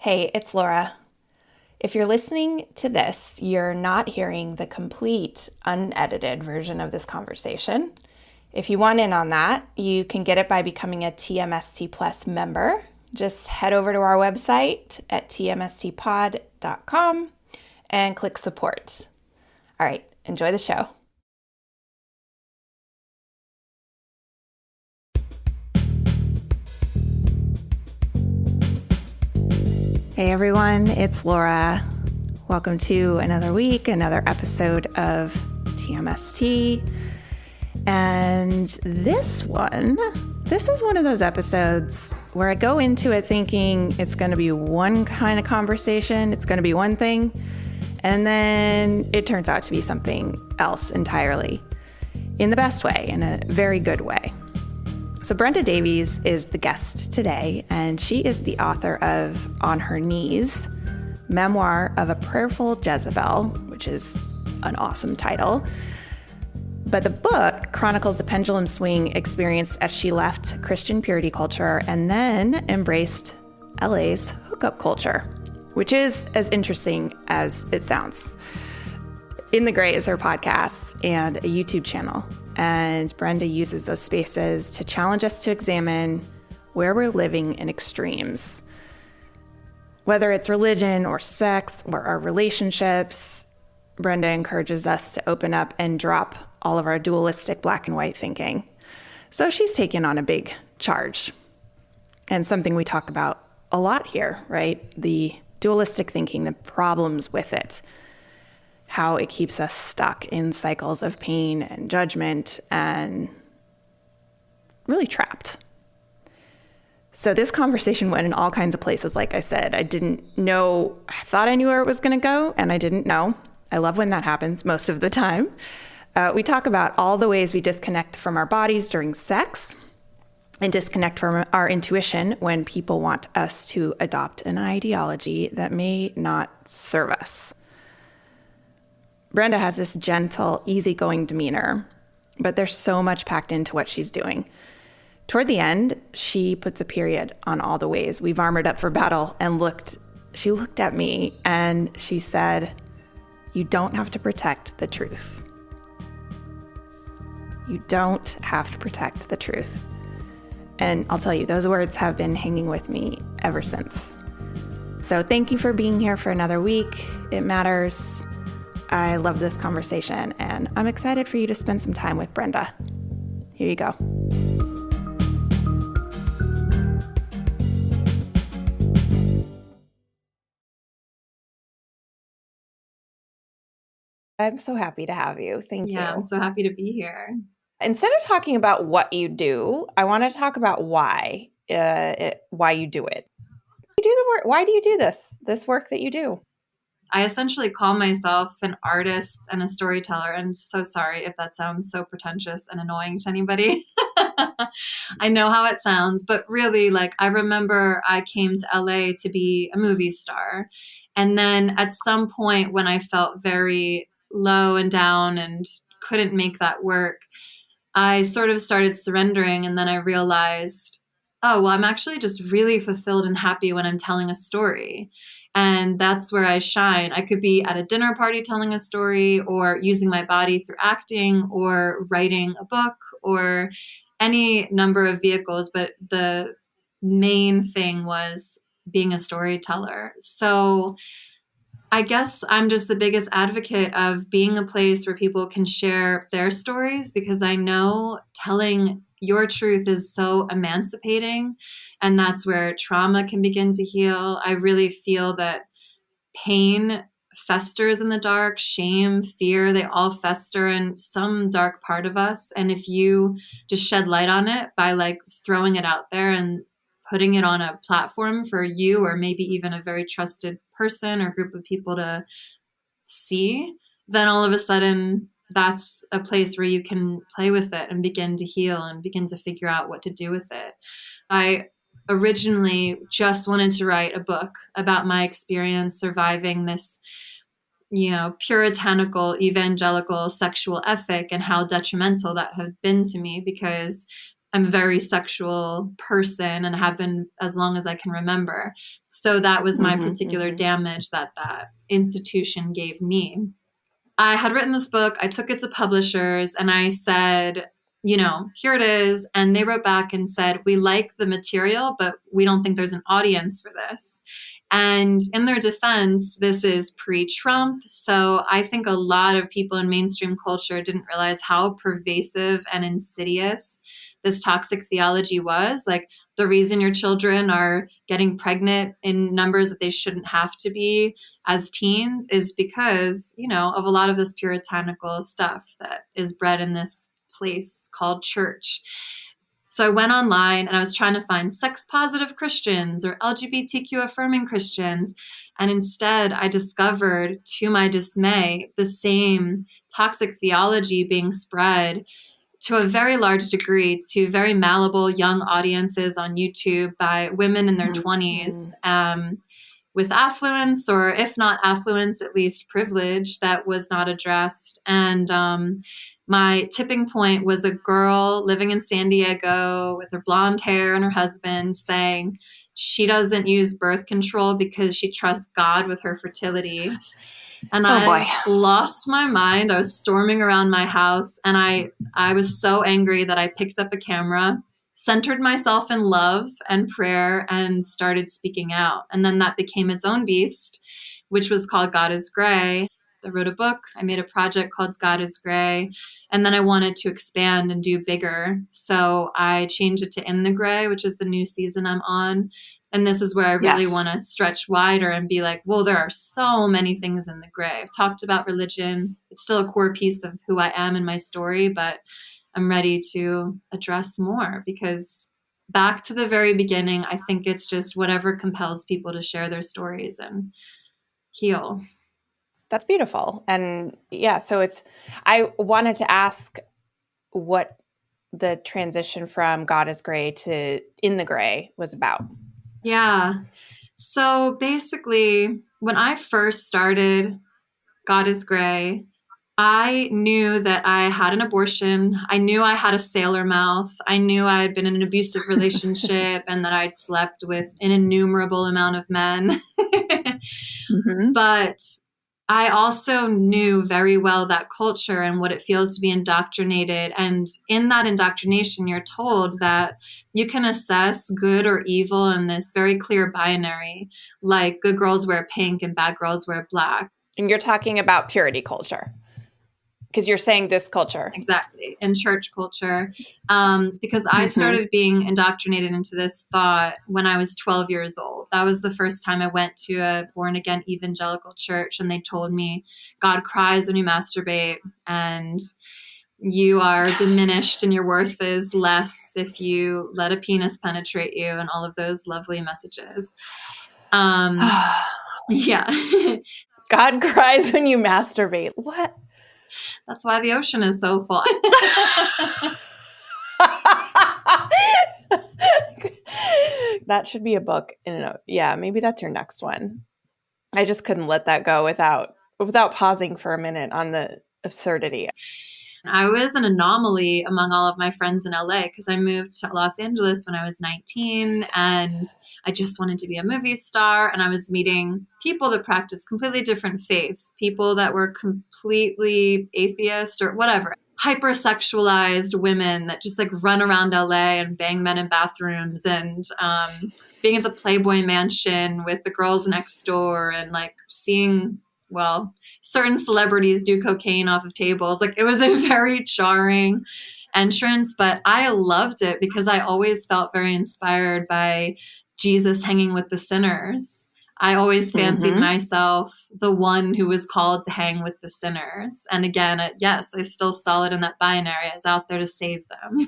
Hey, it's Laura. If you're listening to this, you're not hearing the complete, unedited version of this conversation. If you want in on that, you can get it by becoming a TMST Plus member. Just head over to our website at tmstpod.com and click support. All right, enjoy the show. Hey everyone, it's Laura. Welcome to another week, another episode of TMST. And this is one of those episodes where I go into it thinking it's going to be one kind of conversation, it's going to be one thing, and then it turns out to be something else entirely, in the best way, in a very good way. So Brenda Davies is the guest today, and she is the author of On Her Knees, Memoir of a Prayerful Jezebel, which is an awesome title. But the book chronicles the pendulum swing experienced as she left Christian purity culture and then embraced LA's hookup culture, which is as interesting as it sounds. In the Gray is her podcast and a YouTube channel. And Brenda uses those spaces to challenge us to examine where we're living in extremes. Whether it's religion or sex or our relationships, Brenda encourages us to open up and drop all of our dualistic black and white thinking. So she's taken on a big charge, and something we talk about a lot here, right? The dualistic thinking, the problems with it, how it keeps us stuck in cycles of pain and judgment and really trapped. So this conversation went in all kinds of places. Like I said, I thought I knew where it was going to go, and I didn't know. I love when that happens most of the time. We talk about all the ways we disconnect from our bodies during sex and disconnect from our intuition when people want us to adopt an ideology that may not serve us. Brenda has this gentle, easygoing demeanor, but there's so much packed into what she's doing. Toward the end, she puts a period on all the ways we've armored up for battle and she looked at me and she said, "You don't have to protect the truth. You don't have to protect the truth." And I'll tell you, those words have been hanging with me ever since. So thank you for being here for another week. It matters. I love this conversation, and I'm excited for you to spend some time with Brenda. Here you go. I'm so happy to have you. Thank you. Yeah, I'm so happy to be here. Instead of talking about what you do, I want to talk about why you do it. You do the work. Why do you do this work that you do? I essentially call myself an artist and a storyteller. I'm so sorry if that sounds so pretentious and annoying to anybody. I know how it sounds, but really, I remember I came to LA to be a movie star. And then at some point when I felt very low and down and couldn't make that work, I sort of started surrendering. And then I realized, oh, well, I'm actually just really fulfilled and happy when I'm telling a story. And that's where I shine. I could be at a dinner party telling a story, or using my body through acting, or writing a book, or any number of vehicles. But the main thing was being a storyteller. So I guess I'm just the biggest advocate of being a place where people can share their stories, because I know telling your truth is so emancipating, and that's where trauma can begin to heal. I really feel that pain festers in the dark, shame, fear, they all fester in some dark part of us. And if you just shed light on it by throwing it out there and putting it on a platform for you, or maybe even a very trusted person or group of people to see, then all of a sudden that's a place where you can play with it and begin to heal and begin to figure out what to do with it. I originally just wanted to write a book about my experience surviving this, puritanical, evangelical sexual ethic, and how detrimental that had been to me, because I'm a very sexual person and have been as long as I can remember. So that was my particular damage that that institution gave me. I had written this book. I took it to publishers and I said, here it is. And they wrote back and said, we like the material, but we don't think there's an audience for this. And in their defense, this is pre-Trump. So I think a lot of people in mainstream culture didn't realize how pervasive and insidious this toxic theology was. Like, the reason your children are getting pregnant in numbers that they shouldn't have to be as teens is because, of a lot of this puritanical stuff that is bred in this place called church. So I went online and I was trying to find sex positive Christians or LGBTQ affirming Christians. And instead I discovered, to my dismay, the same toxic theology being spread to a very large degree to very malleable young audiences on YouTube by women in their 20s with affluence, or if not affluence, at least privilege that was not addressed. And my tipping point was a girl living in San Diego with her blonde hair and her husband saying she doesn't use birth control because she trusts God with her fertility. And I lost my mind. I was storming around my house and I was so angry that I picked up a camera, centered myself in love and prayer, and started speaking out. And then that became its own beast, which was called God is Gray. I wrote a book. I made a project called God is Gray. And then I wanted to expand and do bigger. So I changed it to In the Gray, which is the new season I'm on. And this is where I really want to stretch wider and be like, well, there are so many things in the gray. I've talked about religion. It's still a core piece of who I am and my story, but I'm ready to address more because back to the very beginning, I think it's just whatever compels people to share their stories and heal. That's beautiful. And so I wanted to ask what the transition from God is Gray to In the Gray was about. Yeah. So basically, when I first started God is Gray, I knew that I had an abortion. I knew I had a sailor mouth. I knew I had been in an abusive relationship and that I'd slept with an innumerable amount of men. But I also knew very well that culture and what it feels to be indoctrinated. And in that indoctrination, you're told that you can assess good or evil in this very clear binary, like good girls wear pink and bad girls wear black. And you're talking about purity culture. Because you're saying this culture. Exactly. In church culture. Because I started being indoctrinated into this thought when I was 12 years old. That was the first time I went to a born again evangelical church. And they told me God cries when you masturbate and you are diminished and your worth is less if you let a penis penetrate you and all of those lovely messages. Yeah. God cries when you masturbate. What? That's why the ocean is so full. That should be a book. Yeah, maybe that's your next one. I just couldn't let that go without pausing for a minute on the absurdity. I was an anomaly among all of my friends in LA because I moved to Los Angeles when I was 19 and I just wanted to be a movie star. And I was meeting people that practiced completely different faiths, people that were completely atheist or whatever, hypersexualized women that just like run around LA and bang men in bathrooms and being at the Playboy Mansion with the girls next door and like seeing, certain celebrities do cocaine off of tables. Like it was a very jarring entrance, but I loved it because I always felt very inspired by Jesus hanging with the sinners. I always fancied myself the one who was called to hang with the sinners. And again, yes, I still saw it in that binary. I was out there to save them.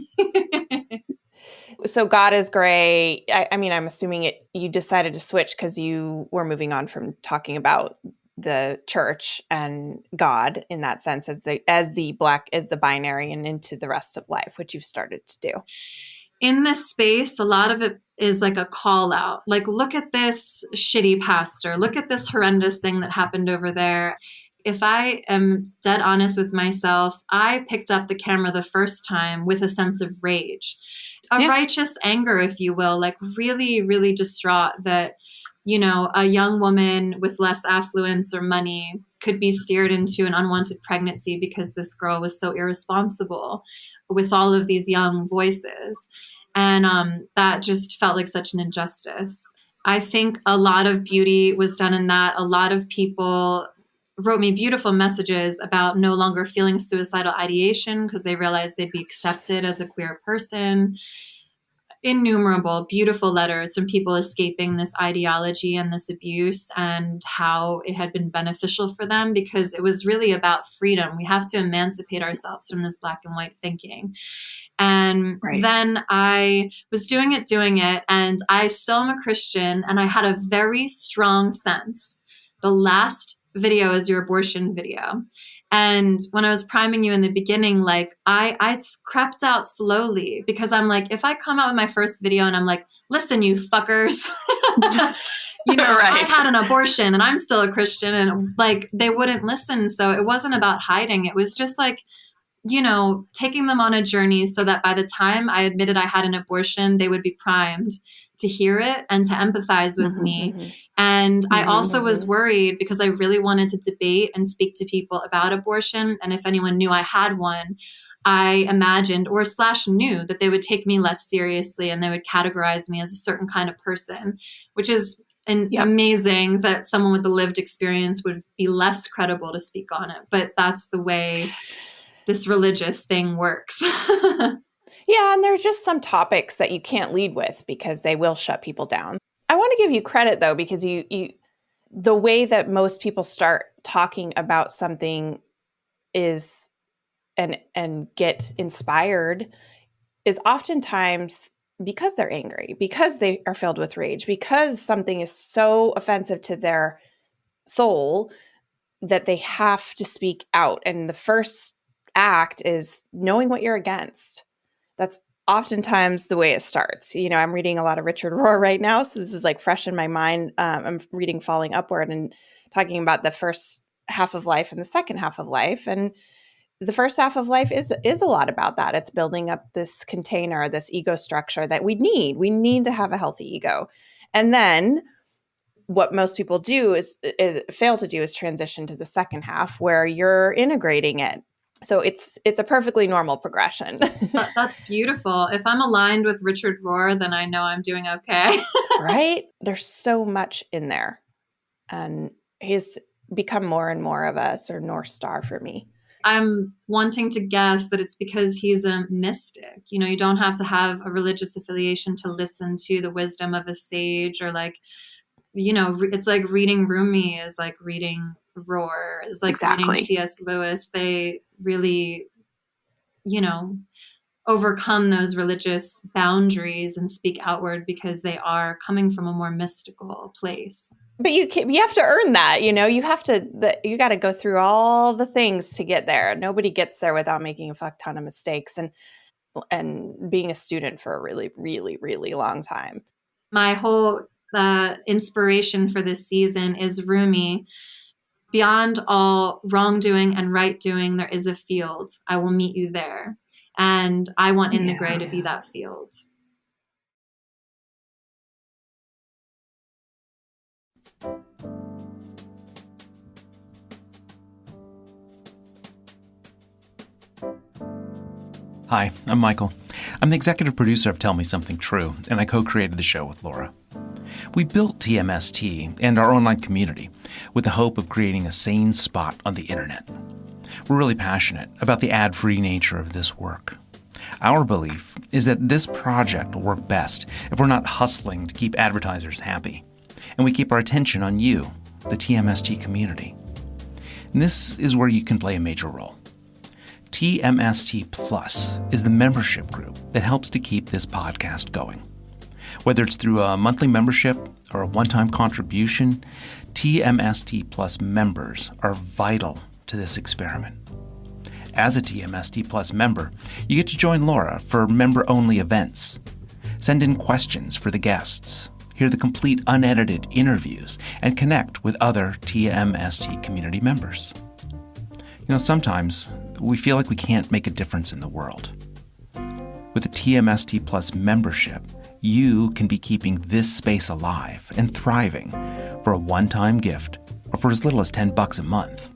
So God is Gray. I mean, I'm assuming you decided to switch because you were moving on from talking about the church and God in that sense as the binary and into the rest of life, which you've started to do. In this space, a lot of it is like a call out. Like, look at this shitty pastor. Look at this horrendous thing that happened over there. if I am dead honest with myself, I picked up the camera the first time with a sense of rage, a righteous anger, if you will, like really, really distraught that, a young woman with less affluence or money could be steered into an unwanted pregnancy because this girl was so irresponsible with all of these young voices. And that just felt like such an injustice. I think a lot of beauty was done in that. A lot of people wrote me beautiful messages about no longer feeling suicidal ideation because they realized they'd be accepted as a queer person. Innumerable beautiful letters from people escaping this ideology and this abuse and how it had been beneficial for them because it was really about freedom. We have to emancipate ourselves from this black and white thinking. And then I was doing it, and I still am a Christian, and I had a very strong sense. The last video is your abortion video. And when I was priming you in the beginning, like I crept out slowly because I'm like, if I come out with my first video and I'm like, listen, you fuckers, I had an abortion and I'm still a Christian, and like they wouldn't listen. So it wasn't about hiding. It was just like, taking them on a journey so that by the time I admitted I had an abortion, they would be primed to hear it and to empathize with me. And I also was worried because I really wanted to debate and speak to people about abortion. And if anyone knew I had one, I imagined or / knew that they would take me less seriously and they would categorize me as a certain kind of person, which is amazing that someone with the lived experience would be less credible to speak on it. But that's the way this religious thing works. Yeah, and there's just some topics that you can't lead with because they will shut people down. I want to give you credit, though, because you the way that most people start talking about something is and get inspired is oftentimes because they're angry, because they are filled with rage, because something is so offensive to their soul that they have to speak out. And the first act is knowing what you're against. That's oftentimes the way it starts. I'm reading a lot of Richard Rohr right now, so this is like fresh in my mind. I'm reading Falling Upward and talking about the first half of life and the second half of life. And the first half of life is a lot about that. It's building up this container, this ego structure that we need. We need to have a healthy ego. And then what most people do is fail to do is transition to the second half where you're integrating it. So it's a perfectly normal progression. That's beautiful. If I'm aligned with Richard Rohr, then I know I'm doing okay. Right? There's so much in there. And he's become more and more of a sort of North Star for me. I'm wanting to guess that it's because he's a mystic. You don't have to have a religious affiliation to listen to the wisdom of a sage or like, it's like reading Rumi is like reading Rohr, is like reading C.S. Lewis. They really, overcome those religious boundaries and speak outward because they are coming from a more mystical place. But you have to earn that, you got to go through all the things to get there. Nobody gets there without making a fuck ton of mistakes and being a student for a really, really, really long time. My whole inspiration for this season is Rumi. Beyond all wrongdoing and right doing, there is a field. I will meet you there. And I want In the Gray to be that field. Hi, I'm Michael. I'm the executive producer of Tell Me Something True, and I co-created the show with Laura. We built TMST and our online community with the hope of creating a sane spot on the internet. We're really passionate about the ad-free nature of this work. Our belief is that this project will work best if we're not hustling to keep advertisers happy, and we keep our attention on you, the TMST community. And this is where you can play a major role. TMST Plus is the membership group that helps to keep this podcast going. Whether it's through a monthly membership or a one-time contribution, TMST Plus members are vital to this experiment. As a TMST Plus member, you get to join Laura for member-only events, send in questions for the guests, hear the complete unedited interviews, and connect with other TMST community members. Sometimes we feel like we can't make a difference in the world. With a TMST Plus membership, you can be keeping this space alive and thriving for a one-time gift or for as little as $10 a month.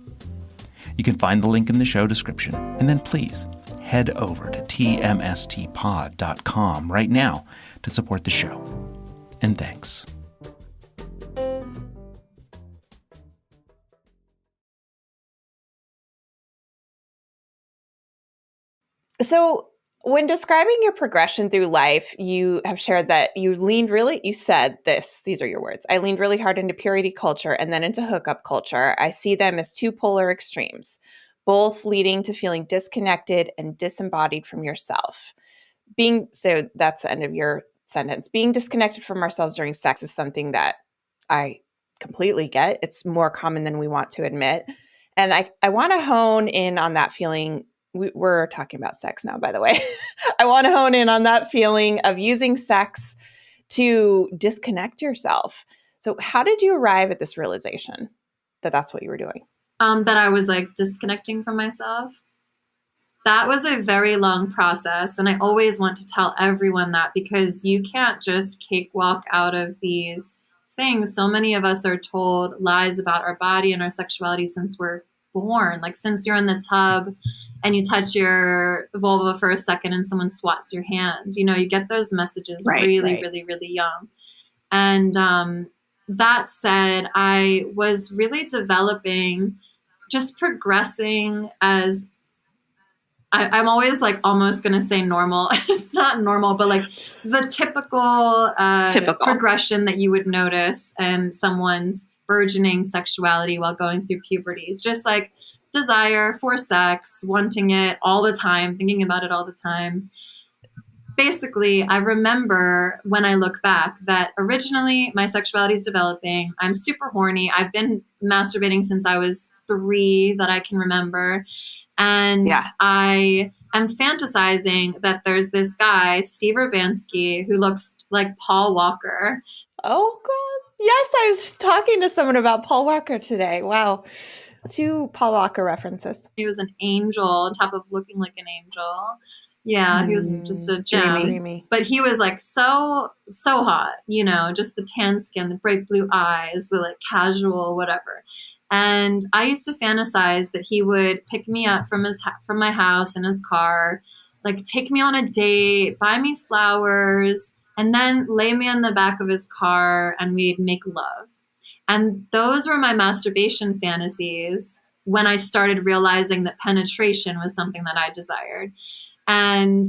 You can find the link in the show description, and then please head over to tmstpod.com right now to support the show. And thanks. So, when describing your progression through life, you have shared that you said this, these are your words. I leaned really hard into purity culture and then into hookup culture. I see them as two polar extremes, both leading to feeling disconnected and disembodied from yourself. So that's the end of your sentence. Being disconnected from ourselves during sex is something that I completely get. It's more common than we want to admit. And I want to hone in on that feeling. We're talking about sex now, by the way. I want to hone in on that feeling of using sex to disconnect yourself. So how did you arrive at this realization that that's what you were doing? That I was like disconnecting from myself. That was a very long process. And I always want to tell everyone that, because you can't just cakewalk out of these things. So many of us are told lies about our body and our sexuality since we're born. Like since you're in the tub and you touch your vulva for a second and someone swats your hand, you get those messages really, really young. And that said, I was really developing, just progressing as I'm always like almost going to say normal. It's not normal, but like the typical progression that you would notice in someone's burgeoning sexuality while going through puberty. It's just like desire for sex, wanting it all the time, thinking about it all the time. Basically, I remember when I look back that originally my sexuality is developing. I'm super horny. I've been masturbating since I was 3 that I can remember. And I am fantasizing that there's this guy, Steve Urbanski, who looks like Paul Walker. Oh, God. Yes, I was just talking to someone about Paul Walker today. Wow. 2 Paul Walker references. He was an angel on top of looking like an angel. Yeah, he was just a gem. Dreamy. But he was like so hot, just the tan skin, the bright blue eyes, the like casual whatever. And I used to fantasize that he would pick me up from my house in his car, like take me on a date, buy me flowers, and then lay me in the back of his car and we'd make love. And those were my masturbation fantasies when I started realizing that penetration was something that I desired. And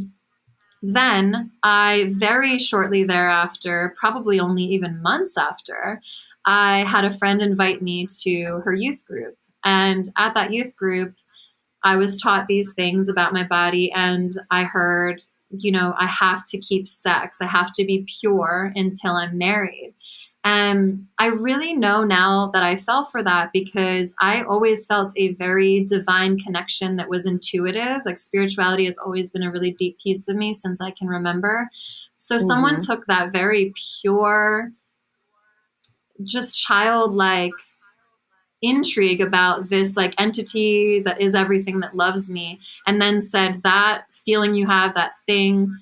then I very shortly thereafter, probably only even months after, I had a friend invite me to her youth group. And at that youth group, I was taught these things about my body. And I heard, I have to keep sex. I have to be pure until I'm married. And I really know now that I fell for that because I always felt a very divine connection that was intuitive. Like spirituality has always been a really deep piece of me since I can remember. So someone took that very pure, just childlike intrigue about this like entity that is everything that loves me, and then said that feeling you have, that thing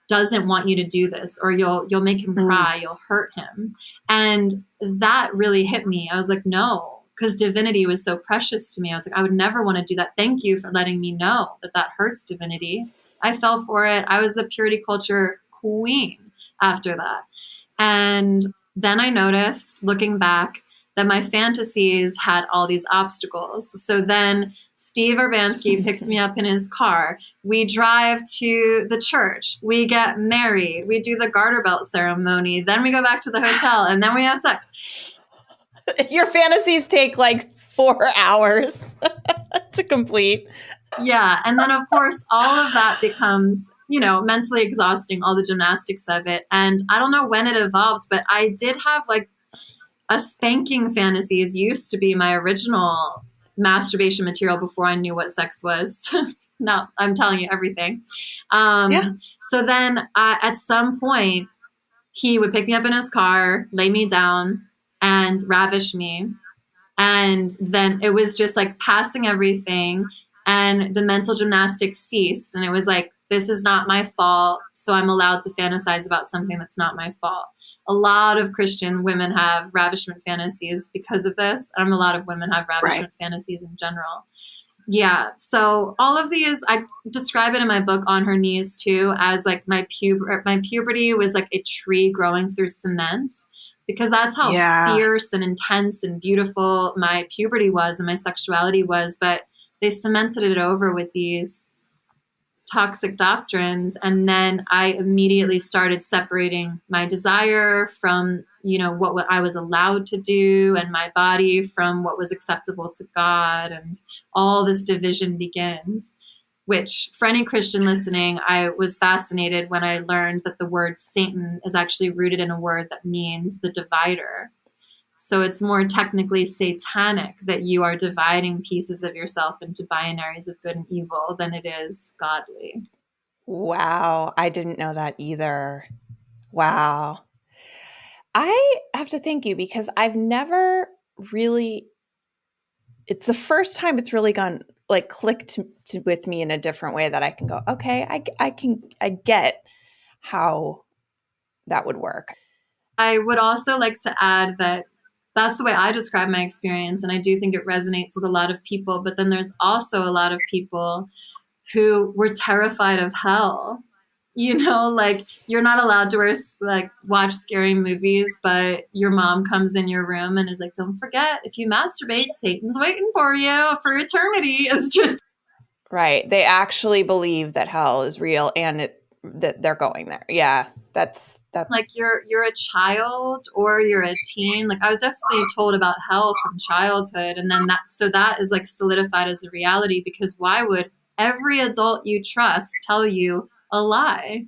doesn't want you to do this, or you'll make him cry, you'll hurt him. And that really hit me. I was like, no, because divinity was so precious to me. I was like, I would never want to do that. Thank you for letting me know that hurts divinity. I fell for it. I was the purity culture queen after that. And then I noticed, looking back, that my fantasies had all these obstacles. So then Steve Urbanski picks me up in his car. We drive to the church. We get married. We do the garter belt ceremony. Then we go back to the hotel, and then we have sex. Your fantasies take like 4 hours to complete. Yeah. And then, of course, all of that becomes, mentally exhausting, all the gymnastics of it. And I don't know when it evolved, but I did have like a spanking fantasies used to be my original masturbation material before I knew what sex was. Now I'm telling you everything. So then at some point he would pick me up in his car, lay me down and ravish me. And then it was just like passing everything, and the mental gymnastics ceased. And it was like, this is not my fault, so I'm allowed to fantasize about something that's not my fault. A lot of Christian women have ravishment fantasies because of this. A lot of women have ravishment fantasies in general. Yeah. So all of these, I describe it in my book, On Her Knees, too, as like my puberty was like a tree growing through cement, because that's how fierce and intense and beautiful my puberty was and my sexuality was. But they cemented it over with these toxic doctrines. And then I immediately started separating my desire from, what I was allowed to do, and my body from what was acceptable to God. And all this division begins, which, for any Christian listening, I was fascinated when I learned that the word Satan is actually rooted in a word that means the divider. So it's more technically satanic that you are dividing pieces of yourself into binaries of good and evil than it is godly. Wow. I didn't know that either. Wow. I have to thank you, because I've never really, it's the first time it's really gone like clicked with me in a different way that I can go, okay, I get how that would work. I would also like to add that that's the way I describe my experience, and I do think it resonates with a lot of people. But then there's also a lot of people who were terrified of hell. Like, you're not allowed to watch scary movies, but your mom comes in your room and is like, don't forget, if you masturbate, Satan's waiting for you for eternity. It's just right. They actually believe that hell is real and that they're going there. Yeah. That's like, you're a child or you're a teen. Like, I was definitely told about hell from childhood, and then that is like solidified as a reality, because why would every adult you trust tell you a lie?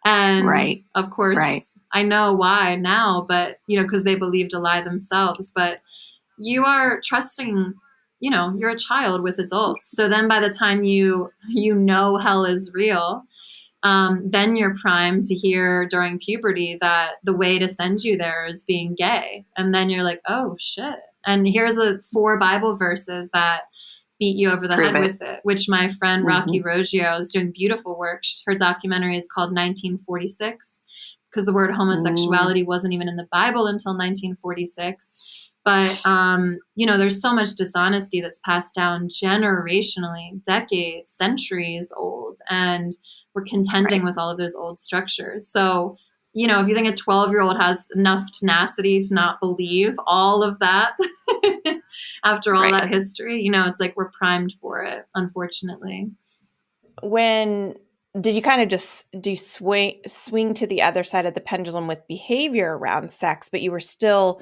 And of course, I know why now, but because they believed a lie themselves. But you are trusting, you're a child with adults. So then by the time you know hell is real, then you're primed to hear during puberty that the way to send you there is being gay. And then you're like, oh shit. And here's 4 Bible verses that beat you over the head with it, which my friend Rocky Roggio is doing beautiful work. Her documentary is called 1946, because the word homosexuality wasn't even in the Bible until 1946. But, there's so much dishonesty that's passed down generationally, decades, centuries old. And we're contending with all of those old structures. So, if you think a 12-year-old has enough tenacity to not believe all of that after all that history, it's like we're primed for it, unfortunately. When did you kind of just swing to the other side of the pendulum with behavior around sex, but you were still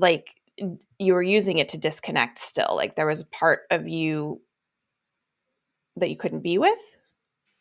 like, you were using it to disconnect still? Like, there was a part of you that you couldn't be with?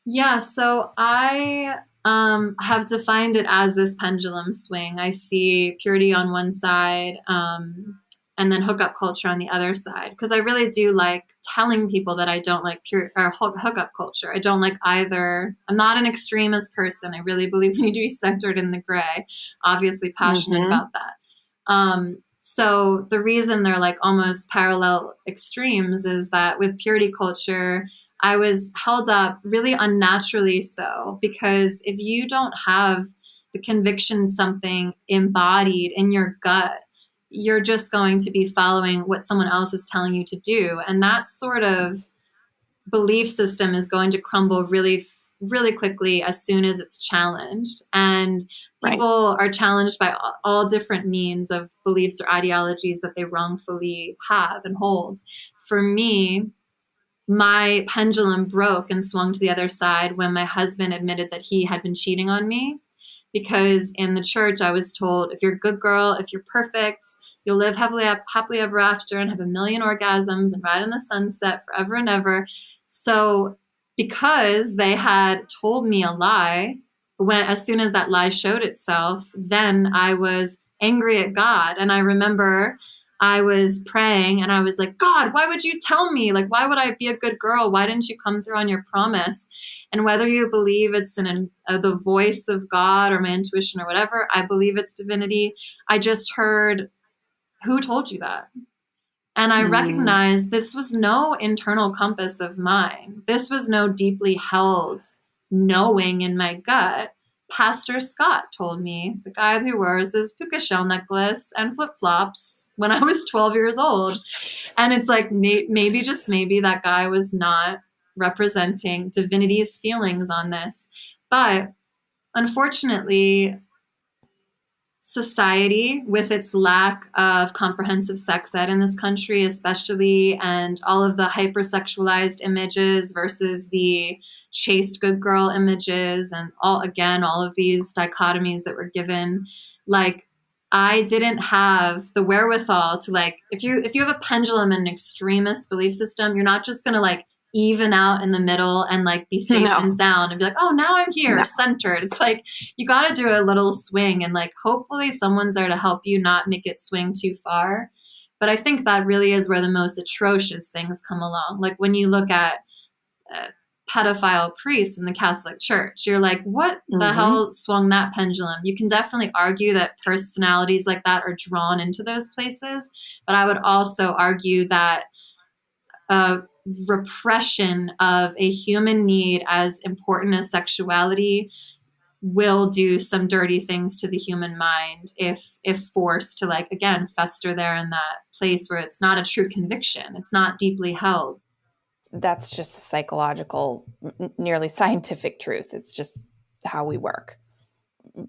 Yeah, so I have defined it as this pendulum swing. I see purity on one side, and then hookup culture on the other side, because I really do like telling people that I don't like hookup culture. I don't like either. I'm not an extremist person. I really believe we need to be centered in the gray. Obviously passionate about that. So the reason they're like almost parallel extremes is that with purity culture, I was held up really unnaturally so, because if you don't have the conviction, something embodied in your gut, you're just going to be following what someone else is telling you to do. And that sort of belief system is going to crumble really, really quickly as soon as it's challenged. And people are challenged by all different means of beliefs or ideologies that they wrongfully have and hold. For me, my pendulum broke and swung to the other side when my husband admitted that he had been cheating on me. Because in the church, I was told, if you're a good girl, if you're perfect, you'll live happily ever after and have 1,000,000 orgasms and ride in the sunset forever and ever. So because they had told me a lie, as soon as that lie showed itself, then I was angry at God. And I remember I was praying and I was like, God, why would you tell me? Like, why would I be a good girl? Why didn't you come through on your promise? And whether you believe it's in the voice of God or my intuition or whatever, I believe it's divinity. I just heard who told you that? And I recognized this was no internal compass of mine. This was no deeply held knowing in my gut. Pastor Scott told me, the guy who wears his puka shell necklace and flip-flops when I was 12 years old. And it's like, maybe, just maybe, that guy was not representing divinity's feelings on this. But unfortunately, society, with its lack of comprehensive sex ed in this country especially, and all of the hypersexualized images versus the chaste good girl images, and all of these dichotomies that were given, like, I didn't have the wherewithal to, like, if you have a pendulum and an extremist belief system, you're not just going to, like, even out in the middle and, like, be safe and sound and be like, oh, now I'm here, centered. It's like, you got to do a little swing, and, like, hopefully someone's there to help you not make it swing too far. But I think that really is where the most atrocious things come along. Like, when you look at pedophile priests in the Catholic Church, you're like, what the hell swung that pendulum? You can definitely argue that personalities like that are drawn into those places. But I would also argue that repression of a human need as important as sexuality will do some dirty things to the human mind if forced to, like, again, fester there in that place where it's not a true conviction. It's not deeply held. That's just a psychological, nearly scientific truth. It's just how we work.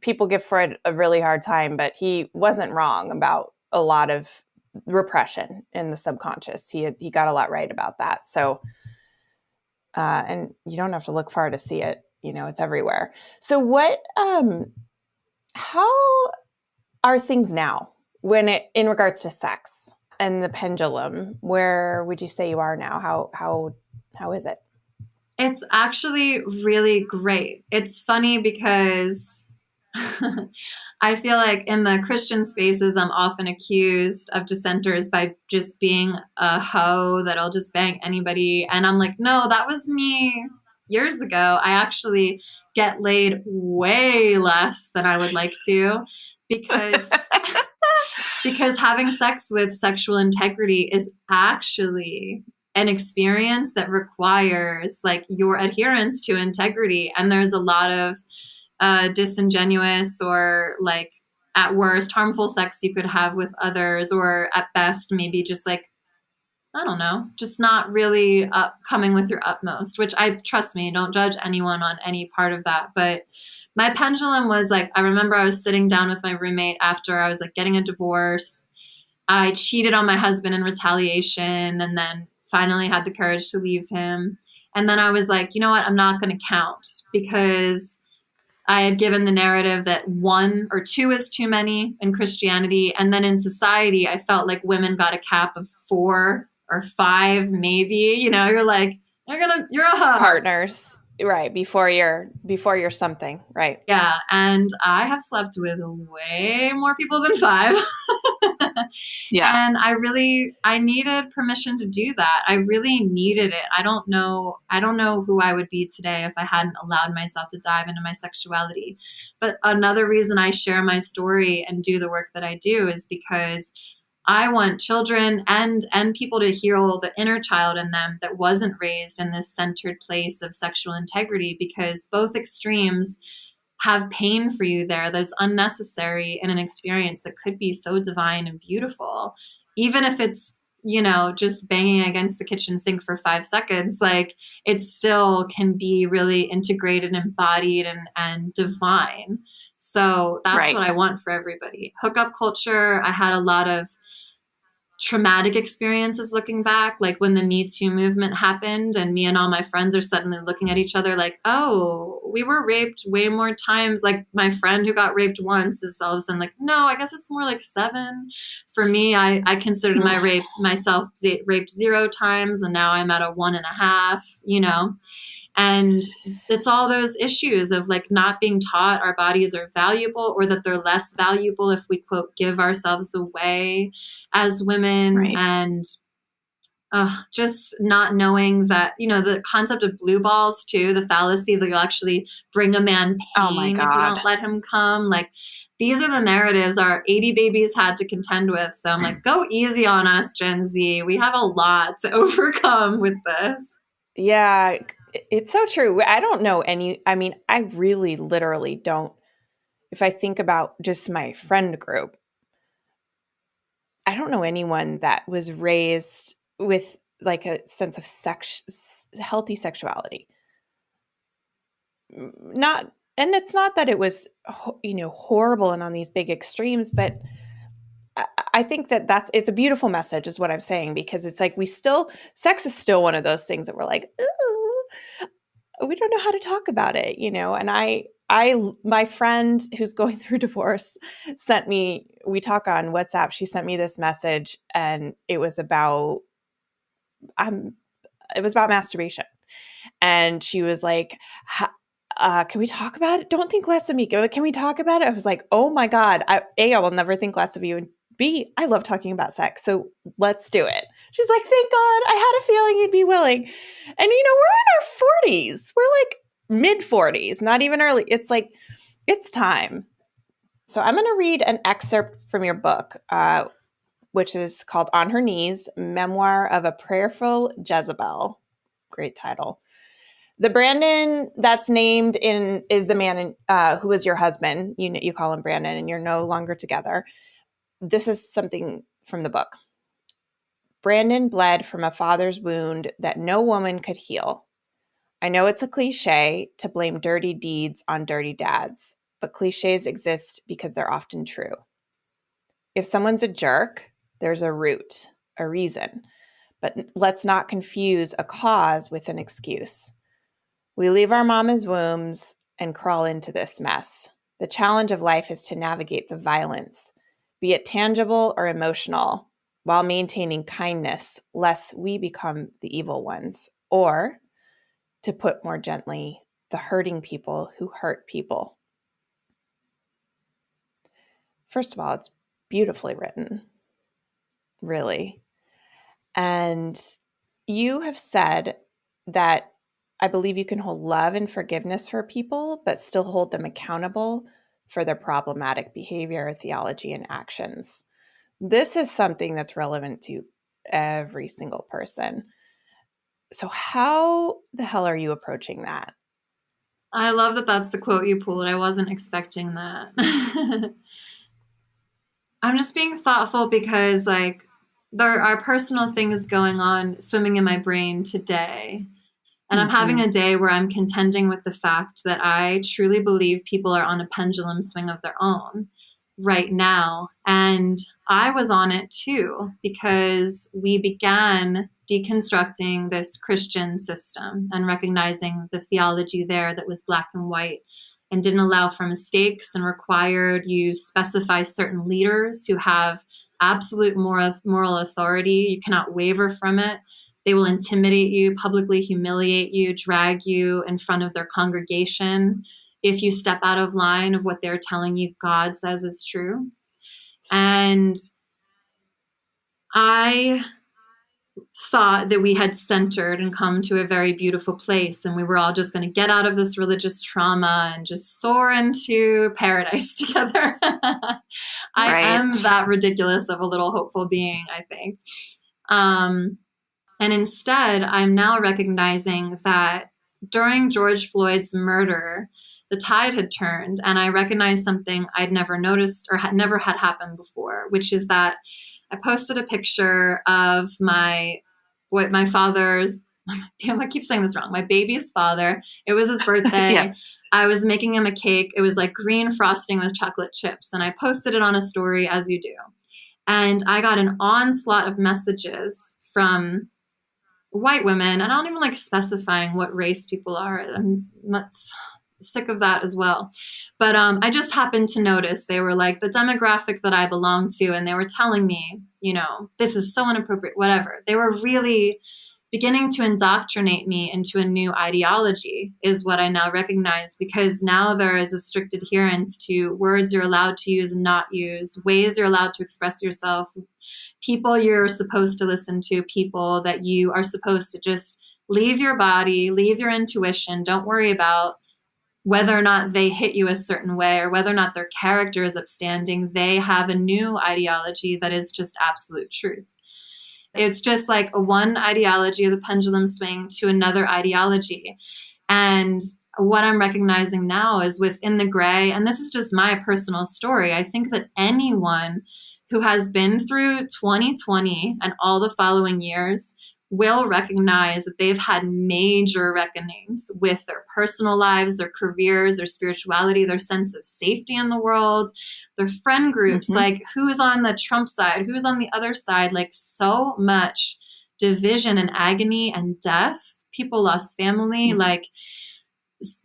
People give Freud a really hard time, but he wasn't wrong about a lot of repression in the subconscious. He got a lot right about that. So, and you don't have to look far to see it. You know, it's everywhere. So how are things now in regards to sex and the pendulum? Where would you say you are now? How is it? It's actually really great. It's funny because I feel like in the Christian spaces, I'm often accused of dissenters by just being a hoe that'll just bang anybody. And I'm like, no, that was me years ago. I actually get laid way less than I would like to, because because having sex with sexual integrity is actually an experience that requires, like, your adherence to integrity. And there's a lot of disingenuous or, like, at worst, harmful sex you could have with others, or at best, maybe just, like, I don't know, just not really coming with your utmost, which trust me, don't judge anyone on any part of that. But my pendulum was, like, I remember I was sitting down with my roommate after I was, like, getting a divorce. I cheated on my husband in retaliation, and then finally had the courage to leave him. And then I was like, you know what? I'm not going to count, because I had given the narrative that 1 or 2 is too many in Christianity. And then in society, I felt like women got a cap of 4 or 5, maybe. You know, you're like, you're a hoe. Partners. Right. Before you're something. Right. Yeah. And I have slept with way more people than 5. Yeah. And I needed permission to do that. I really needed it. I don't know who I would be today if I hadn't allowed myself to dive into my sexuality. But another reason I share my story and do the work that I do is because I want children and people to heal the inner child in them that wasn't raised in this centered place of sexual integrity, because both extremes have pain for you there that's unnecessary in an experience that could be so divine and beautiful. Even if it's, you know, just banging against the kitchen sink for 5 seconds, like, it still can be really integrated, embodied, and divine. So that's what I want for everybody. Hookup culture, I had a lot of traumatic experiences looking back, like when the Me Too movement happened and me and all my friends are suddenly looking at each other like, oh, we were raped way more times. Like, my friend who got raped once is all of a sudden like, no, I guess it's more like 7. For me, I considered myself raped 0 times, and now I'm at a 1.5, you know. And it's all those issues of, like, not being taught our bodies are valuable, or that they're less valuable if we, quote, give ourselves away as women. Right. And just not knowing that, you know, the concept of blue balls too, the fallacy that you'll actually bring a man pain if you don't let him come. Like, these are the narratives our 80 babies had to contend with. So I'm like, go easy on us, Gen Z. We have a lot to overcome with this. Yeah, it's so true. I don't know I really literally don't. If I think about just my friend group, I don't know anyone that was raised with like a sense of healthy sexuality. Not, and it's not that it was, horrible and on these big extremes, but I think it's a beautiful message is what I'm saying, because it's like sex is still one of those things that we're like, ooh, we don't know how to talk about it, and my friend who's going through divorce we talk on WhatsApp. She sent me this message, and it was about masturbation. And she was like, can we talk about it? Don't think less of me. Can we talk about it? I was like, oh my God. I will never think less of you. And B, I love talking about sex. So let's do it. She's like, thank God. I had a feeling you'd be willing. And, we're in our 40s. We're like mid 40s, not even early. It's like, it's time. So I'm going to read an excerpt from your book, which is called On Her Knees, Memoir of a Prayerful Jezebel. Great title. The Brandon that's named is the man who was your husband. You call him Brandon, and you're no longer together. This is something from the book. Brandon bled from a father's wound that no woman could heal. I know it's a cliche to blame dirty deeds on dirty dads, but cliches exist because they're often true. If someone's a jerk, there's a root, a reason. But let's not confuse a cause with an excuse. We leave our mama's wombs and crawl into this mess. The challenge of life is to navigate the violence, be it tangible or emotional, while maintaining kindness, lest we become the evil ones, or, to put more gently, the hurting people who hurt people. First of all, it's beautifully written, really. And you have said that I believe you can hold love and forgiveness for people, but still hold them accountable for their problematic behavior, theology, and actions. This is something that's relevant to every single person. So how the hell are you approaching that? I love that that's the quote you pulled. I wasn't expecting that. I'm just being thoughtful because there are personal things going on swimming in my brain today. And I'm having a day where I'm contending with the fact that I truly believe people are on a pendulum swing of their own right now. And I was on it too, because we began deconstructing this Christian system and recognizing the theology there that was black and white and didn't allow for mistakes and required you specify certain leaders who have absolute moral authority. You cannot waver from it. They will intimidate you, publicly humiliate you, drag you in front of their congregation if you step out of line of what they're telling you God says is true. And I thought that we had centered and come to a very beautiful place, and we were all just going to get out of this religious trauma and just soar into paradise together. I am that ridiculous of a little hopeful being, I think. And instead, I'm now recognizing that during George Floyd's murder, the tide had turned, and I recognized something I'd never noticed or had never had happen before, which is that I posted a picture of my father's, damn, I keep saying this wrong, my baby's father. It was his birthday. Yeah. I was making him a cake. It was like green frosting with chocolate chips, and I posted it on a story, as you do. And I got an onslaught of messages from white women, and I don't even like specifying what race people are. I'm sick of that as well. But I just happened to notice they were like the demographic that I belong to, and they were telling me, this is so inappropriate, whatever. They were really beginning to indoctrinate me into a new ideology, is what I now recognize, because now there is a strict adherence to words you're allowed to use and not use, ways you're allowed to express yourself, people you're supposed to listen to, people that you are supposed to just leave your body, leave your intuition, don't worry about. whether or not they hit you a certain way or whether or not their character is upstanding, they have a new ideology that is just absolute truth. It's just like a one ideology of the pendulum swing to another ideology. And what I'm recognizing now is within the gray, and this is just my personal story, I think that anyone who has been through 2020 and all the following years will recognize that they've had major reckonings with their personal lives, their careers, their spirituality, their sense of safety in the world, their friend groups, like who's on the Trump side, who's on the other side, like so much division and agony and death. People lost family. Like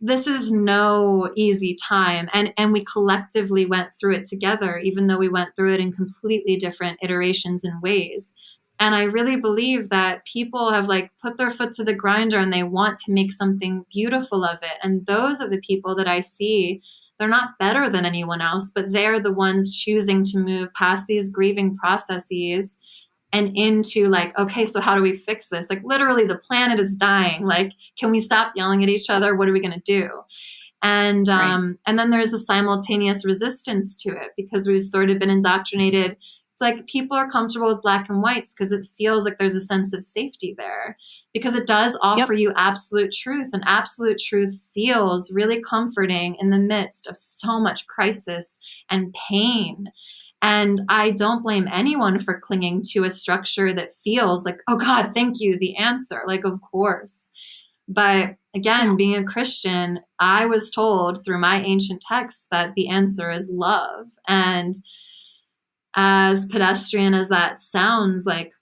this is no easy time. And we collectively went through it together, even though we went through it in completely different iterations and ways. And I really believe that people have like put their foot to the grinder and they want to make something beautiful of it. And those are the people that I see. They're not better than anyone else, but they're the ones choosing to move past these grieving processes and into like, okay, so how do we fix this? Like literally the planet is dying. Like, can we stop yelling at each other? What are we going to do? And and then there's a simultaneous resistance to it because we've sort of been indoctrinated. It's like people are comfortable with black and whites because it feels like there's a sense of safety there because it does offer you absolute truth, and absolute truth feels really comforting in the midst of so much crisis and pain. And I don't blame anyone for clinging to a structure that feels like, oh God, thank you, the answer. Like, of course. But again, being a Christian, I was told through my ancient texts that the answer is love. And as pedestrian as that sounds, like,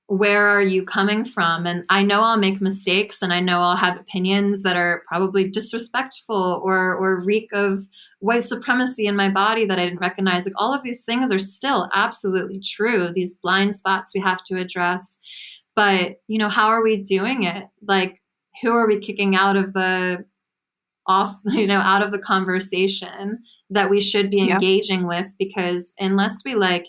where are you coming from? And I know I'll make mistakes and I know I'll have opinions that are probably disrespectful or reek of white supremacy in my body that I didn't recognize. Like all of these things are still absolutely true. These blind spots we have to address. But, you know, how are we doing it? Like, who are we kicking out of the conversation that we should be engaging with? Because unless we like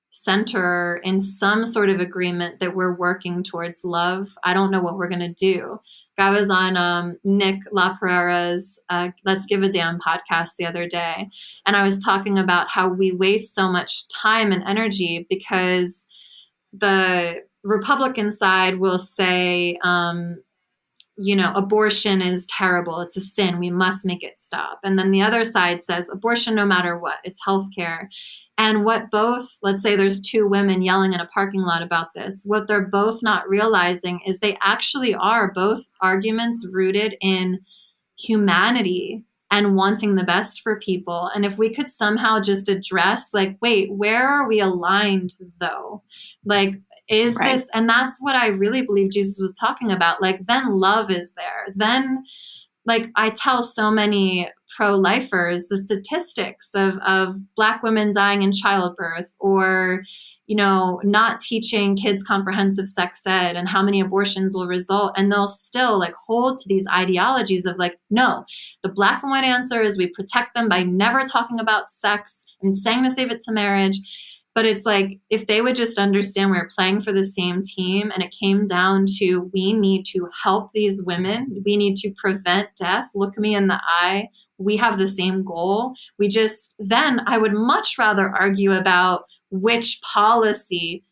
center in some sort of agreement that we're working towards love, I don't know what we're going to do. I was on Nick LaPerera's Let's Give a Damn podcast the other day, and I was talking about how we waste so much time and energy because the Republican side will say, abortion is terrible. It's a sin. We must make it stop. And then the other side says abortion, no matter what, it's healthcare. And what both, let's say there's two women yelling in a parking lot about this, what they're both not realizing is they actually are both arguments rooted in humanity and wanting the best for people. And if we could somehow just address like, wait, where are we aligned though? Like, is this, and that's what I really believe Jesus was talking about. Like, then love is there. Then, like, I tell so many pro-lifers the statistics of Black women dying in childbirth, or, not teaching kids comprehensive sex ed and how many abortions will result. And they'll still like hold to these ideologies of like, no, the black and white answer is we protect them by never talking about sex and saying to save it to marriage. But it's like, if they would just understand we're playing for the same team and it came down to, we need to help these women. We need to prevent death. Look me in the eye. We have the same goal. Then I would much rather argue about which policy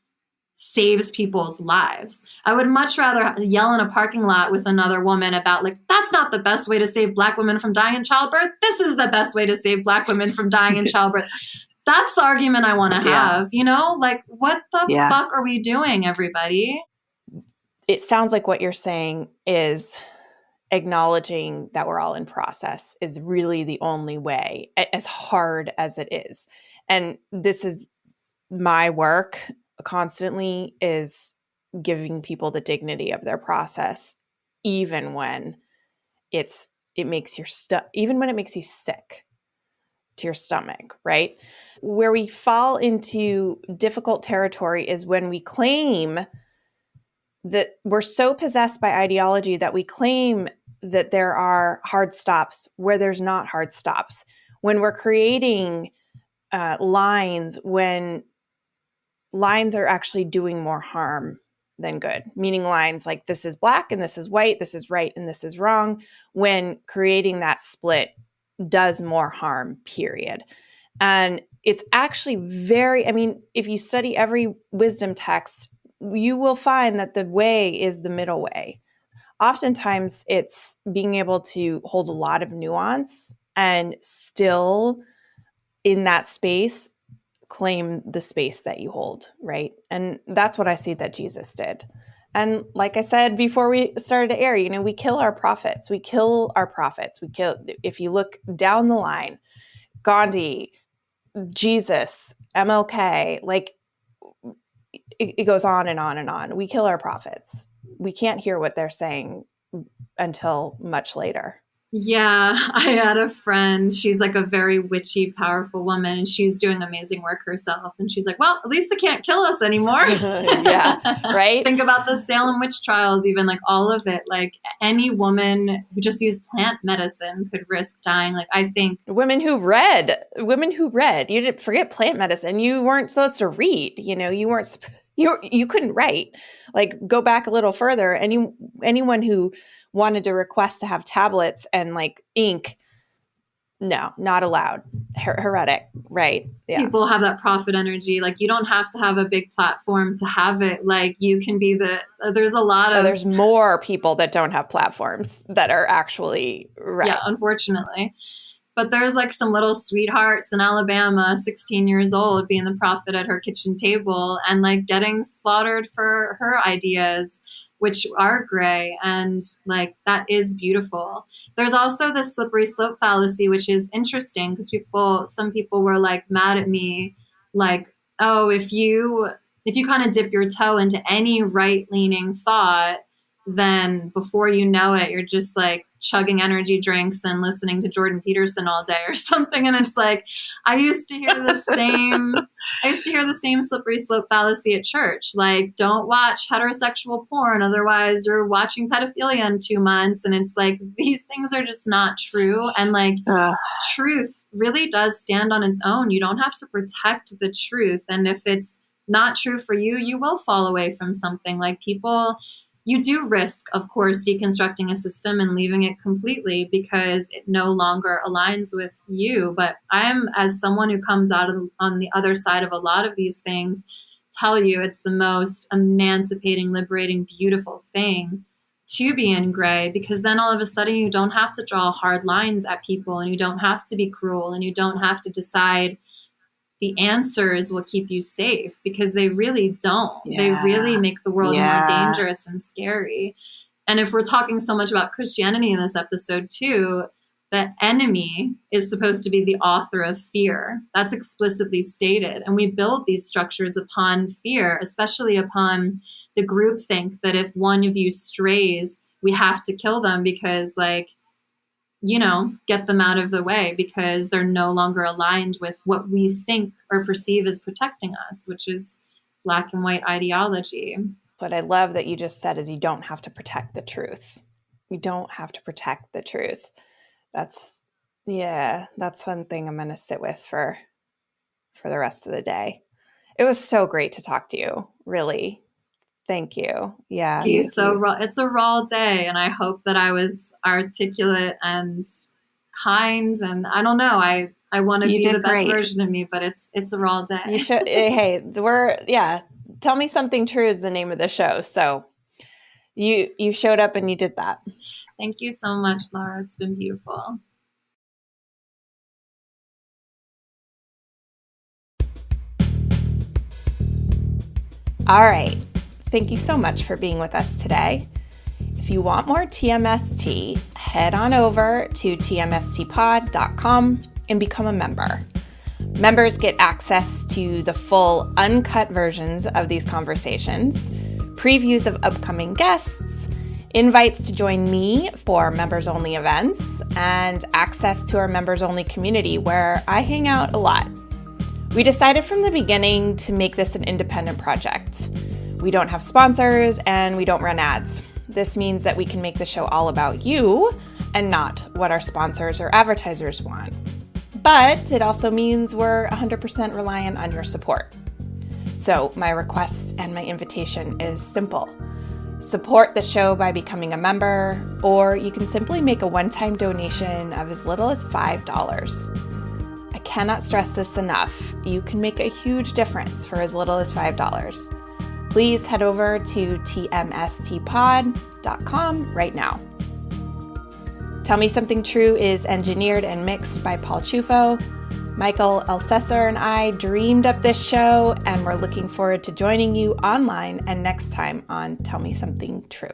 saves people's lives. I would much rather yell in a parking lot with another woman about like, that's not the best way to save Black women from dying in childbirth. This is the best way to save Black women from dying in childbirth. That's the argument I want to have, like what the fuck are we doing, everybody? It sounds like what you're saying is acknowledging that we're all in process is really the only way, as hard as it is. And this is my work constantly, is giving people the dignity of their process, even when it makes even when it makes you sick to your stomach, right? Where we fall into difficult territory is when we claim that we're so possessed by ideology that we claim that there are hard stops where there's not hard stops. When we're creating lines, when lines are actually doing more harm than good, meaning lines like this is black and this is white, this is right and this is wrong, when creating that split does more harm, period. And it's actually if you study every wisdom text, you will find that the way is the middle way. Oftentimes it's being able to hold a lot of nuance and still in that space claim the space that you hold, right? And that's what I see that Jesus did. And like I said before we started to air, we kill our prophets. If you look down the line, Gandhi, Jesus, MLK, like it goes on and on and on. We kill our prophets. We can't hear what they're saying until much later. Yeah, I had a friend. She's like a very witchy, powerful woman, and she's doing amazing work herself. And she's like, well, at least they can't kill us anymore. Yeah, right? Think about the Salem witch trials, even like all of it. Like any woman who just used plant medicine could risk dying. Like I think women who read, you didn't forget plant medicine. You weren't supposed to read, you couldn't write. Like go back a little further. Anyone who wanted to request to have tablets and like ink, no, not allowed. Heretic, right? Yeah. People have that prophet energy. Like you don't have to have a big platform to have it. Like you can be there's a lot of there's more people that don't have platforms that are actually right. Yeah, unfortunately. But there's like some little sweethearts in Alabama, 16 years old, being the prophet at her kitchen table and like getting slaughtered for her ideas, which are gray. And like, that is beautiful. There's also the slippery slope fallacy, which is interesting because some people were like mad at me, like, oh, if you kind of dip your toe into any right-leaning thought, then before you know it, you're just like chugging energy drinks and listening to Jordan Peterson all day or something. And it's like, I used to hear the same slippery slope fallacy at church. Like, don't watch heterosexual porn. Otherwise you're watching pedophilia in 2 months. And it's like, these things are just not true. And like truth really does stand on its own. You don't have to protect the truth. And if it's not true for you, you will fall away from something. Like you do risk, of course, deconstructing a system and leaving it completely because it no longer aligns with you. But I am, as someone who comes out on the other side of a lot of these things, tell you it's the most emancipating, liberating, beautiful thing to be in gray, because then all of a sudden you don't have to draw hard lines at people and you don't have to be cruel and you don't have to decide the answers will keep you safe, because they really don't. Yeah. They really make the world more dangerous and scary. And if we're talking so much about Christianity in this episode too, the enemy is supposed to be the author of fear. That's explicitly stated. And we build these structures upon fear, especially upon the groupthink that if one of you strays, we have to kill them because get them out of the way because they're no longer aligned with what we think or perceive as protecting us, which is black and white ideology. What I love that you just said is you don't have to protect the truth. You don't have to protect the truth. That's something I'm going to sit with for the rest of the day. It was so great to talk to you, really. Thank you. Yeah. It's a raw day, and I hope that I was articulate and kind. And I don't know. I want to be the best version of me, but it's a raw day. You should. Hey, Tell Me Something True is the name of the show. So you showed up and you did that. Thank you so much, Laura. It's been beautiful. All right. Thank you so much for being with us today. If you want more TMST, head on over to tmstpod.com and become a member. Members get access to the full uncut versions of these conversations, previews of upcoming guests, invites to join me for members-only events, and access to our members-only community where I hang out a lot. We decided from the beginning to make this an independent project. We don't have sponsors and we don't run ads. This means that we can make the show all about you and not what our sponsors or advertisers want. But it also means we're 100% reliant on your support. So my request and my invitation is simple. Support the show by becoming a member, or you can simply make a one-time donation of as little as $5. I cannot stress this enough. You can make a huge difference for as little as $5. Please head over to tmstpod.com right now. Tell Me Something True is engineered and mixed by Paul Chufo. Michael Elsesser and I dreamed up this show, and we're looking forward to joining you online and next time on Tell Me Something True.